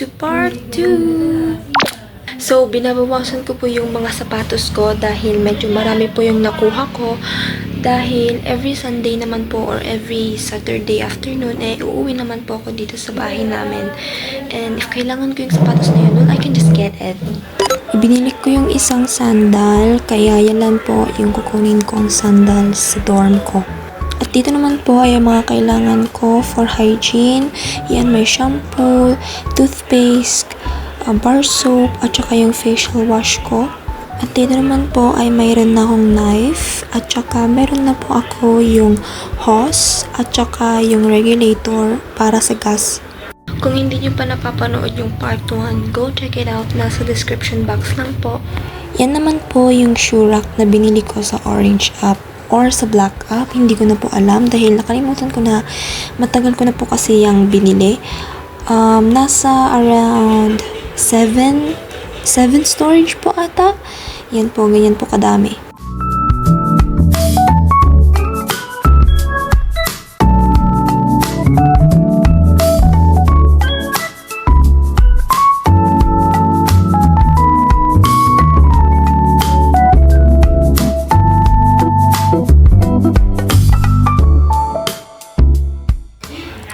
to part 2! So, binabawasan ko po yung mga sapatos ko dahil medyo marami po yung nakuha ko. Dahil every Sunday naman po or every Saturday afternoon, uuwi naman po ako dito sa bahay namin. And if kailangan ko yung sapatos na yun, well, I can just get it. Binili ko yung isang sandal, kaya yan lang po yung kukunin kong sandal sa dorm ko. At dito naman po ay mga kailangan ko for hygiene. Yan, may shampoo, toothpaste, bar soap, at saka yung facial wash ko. At dito naman po ay mayroon na akong knife, at saka meron na po ako yung hose, at saka yung regulator para sa gas. Kung hindi nyo pa napapanood yung part 1, go check it out. Nasa description box lang po. Yan naman po yung shoe rack na binili ko sa Orange app or sa Black app. Hindi ko na po alam dahil nakalimutan ko na. Matagal ko na po kasi yung binili. Nasa around 7 storage po ata. Yan po, ganyan po kadami.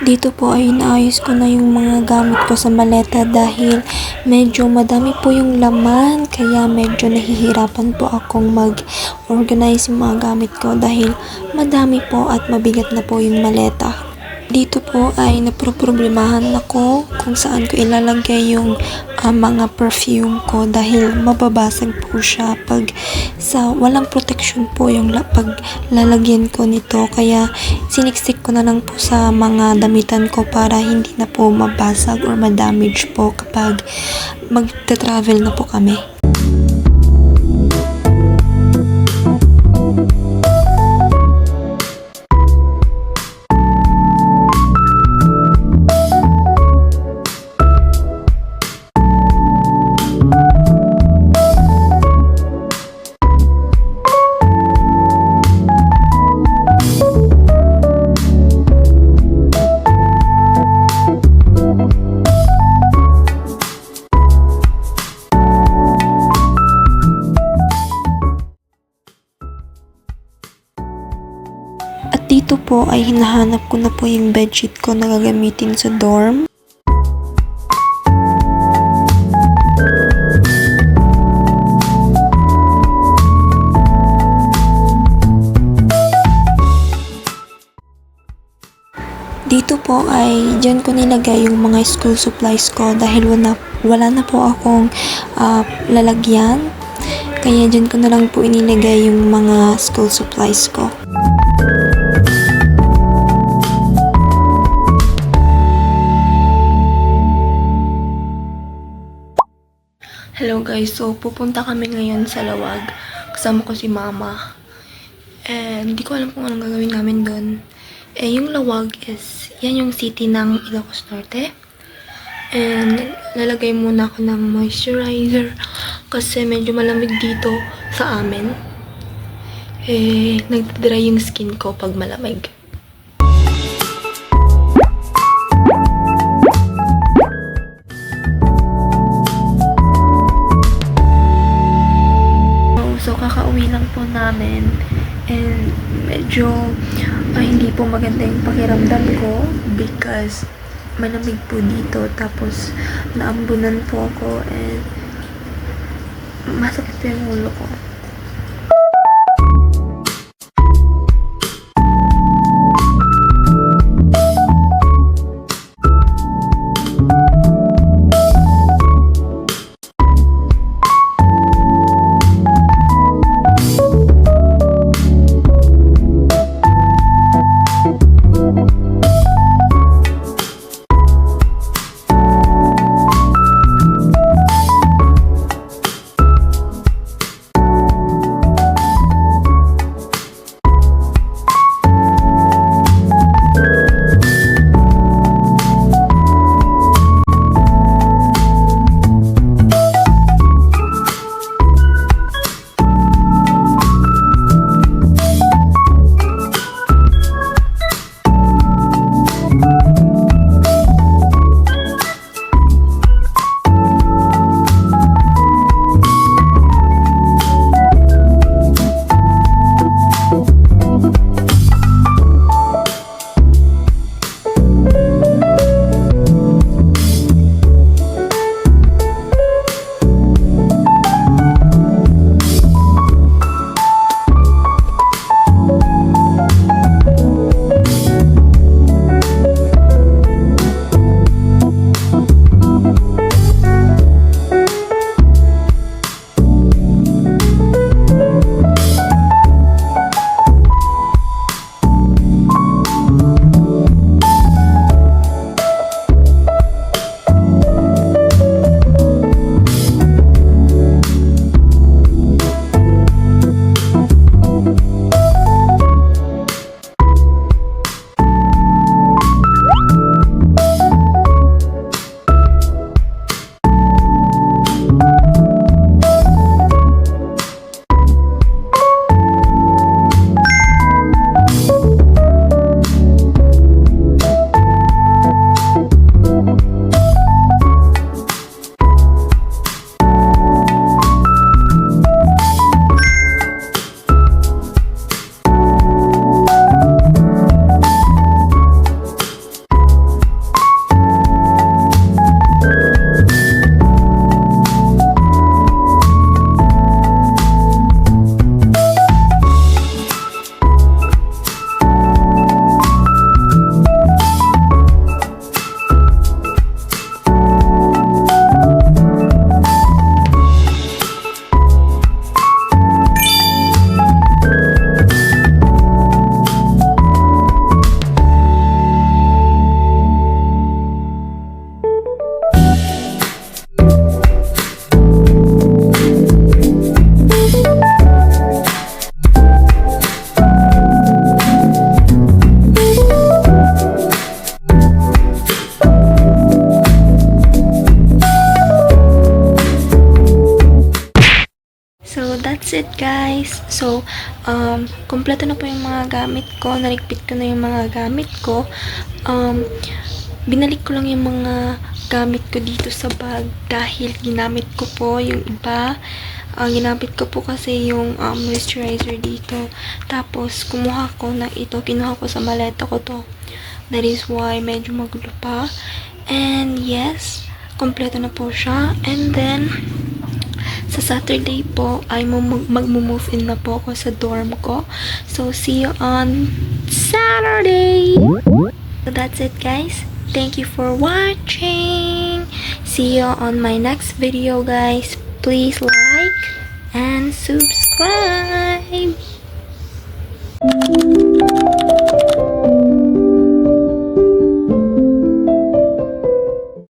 Dito po ay inaayos ko na yung mga gamit ko sa maleta dahil medyo madami po yung laman, kaya medyo nahihirapan po akong mag-organize yung mga gamit ko dahil madami po at mabigat na po yung maleta. Dito po ay naproproblemahan ako kung saan ko ilalagay yung mga perfume ko dahil mababasag po siya pag sa walang protection po yung paglalagyan ko nito, kaya siniksik ko na lang po sa mga damitan ko para hindi na po mabasag or madamage po kapag magta-travel na po kami. At dito po ay hinahanap ko na po yung bedsheet ko na gagamitin sa dorm. Dito po ay dyan ko nilagay yung mga school supplies ko dahil wala na po akong lalagyan. Kaya dyan ko na lang po inilagay yung mga school supplies ko. Hello guys, so pupunta kami ngayon sa Lawag. Kasama ko si Mama. And hindi ko alam kung anong gagawin namin doon. Yung Lawag is, yan yung city ng Ilocos Norte. And lalagay muna ako ng moisturizer kasi medyo malamig dito sa amin. Nagdadry yung skin ko pag malamig. So, kakauwi lang po namin and medyo hindi po maganda yung pakiramdam ko because malamig po dito, tapos naambunan po ako and masakit po yung ulo ko. So, that's it guys. So, kompleto na po yung mga gamit ko. Naligpit ko na yung mga gamit ko. Binalik ko lang yung mga gamit ko dito sa bag dahil ginamit ko po yung iba. Ginamit ko po kasi yung moisturizer dito. Tapos, kumuha ko na ito. Kinuha ko sa maleta ko to. That is why medyo magulo pa. And yes, kompleto na po siya. And then, sa Saturday po, ay mag-move in na po ako sa dorm ko. So, see you on Saturday! So, that's it guys. Thank you for watching. See you on my next video guys. Please like and subscribe.